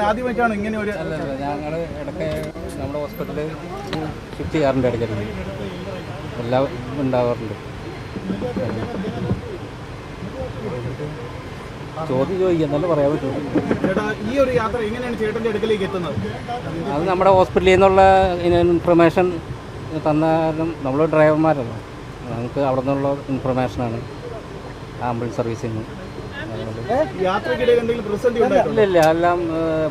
ആദ്യമായിട്ടാണ് ഇങ്ങനെ ഒരു അല്ല ഞങ്ങൾ ഇടയ്ക്ക് നമ്മുടെ ഹോസ്പിറ്റലിൽ ഷിഫ്റ്റ് ചെയ്യാറുണ്ട് ഇടയ്ക്കിടയ്ക്ക് എല്ലാം ഉണ്ടാവാറുണ്ട്. ചോദ്യം ചോദിക്കുന്നല്ല പറയാൻ പറ്റുള്ളൂ. ചേട്ടാ ഈ ഒരു യാത്ര എങ്ങനെയാണ് ചേട്ടൻ്റെ അടുക്കലേക്ക് എത്തുന്നത്? അത് നമ്മുടെ ഹോസ്പിറ്റലിൽ നിന്നുള്ള ഇൻഫർമേഷൻ തന്നാലും നമ്മൾ ഡ്രൈവർമാരല്ല, നമുക്ക് അവിടെ നിന്നുള്ള ഇൻഫർമേഷനാണ് ആംബുലൻസ് സർവീസിൽ നിന്ന്. ഇല്ല ഇല്ല എല്ലാം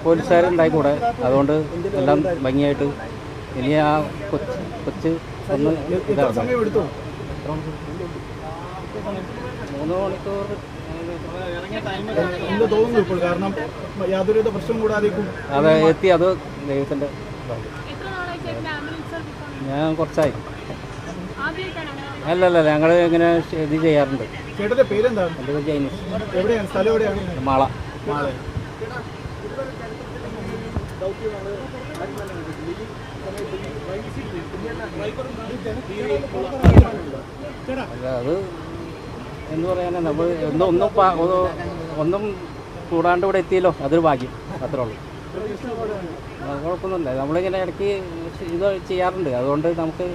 പോലീസുകാരുണ്ടായി കൂടെ, അതുകൊണ്ട് എല്ലാം ഭംഗിയായിട്ട്. ഇനി ആ കൊച്ച് ഒന്ന് ഇതാണ് 3 മണിക്കൂർ തോന്നുന്നു ഇപ്പോൾ, കാരണം യാതൊരു പ്രശ്നം കൂടാതെ അതെ എത്തി. അത് ദൈവത്തിൻ്റെ ഞാൻ കുറച്ചായി. അല്ലല്ല ഞങ്ങൾ ഇങ്ങനെ ഇത് ചെയ്യാറുണ്ട്. ചേട്ടൻ്റെ പേരെന്താണ്? എൻ്റെ പേര് ജൈനീസ്. എവിടെയാണ് സ്ഥലം? എവിടെയാണ്? മാള. അത് എന്ന് പറയാനാ, നമ്മൾ ഒന്നും കൂടാണ്ട് ഇവിടെ എത്തിയല്ലോ, അതൊരു ഭാഗ്യം, അത്രേ ഉള്ളൂ. കുഴപ്പമൊന്നുമില്ല. നമ്മളിങ്ങനെ ഇടയ്ക്ക് ഇത് ചെയ്യാറുണ്ട്, അതുകൊണ്ട് നമുക്ക്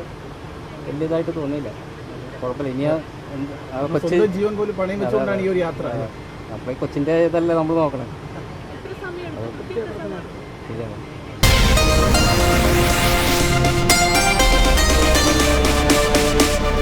വലിയ ഇതായിട്ട് തോന്നിയില്ല. കുഴപ്പമില്ല. ഇനി കൊച്ചി ജീവൻ പോലും പണയം വെച്ചുകൊണ്ടാണ് ഈ ഒരു യാത്ര. അപ്പോൾ ഈ കൊച്ചിൻ്റെ ഇതല്ലേ നമ്മൾ നോക്കണം. ശരിയാണ്.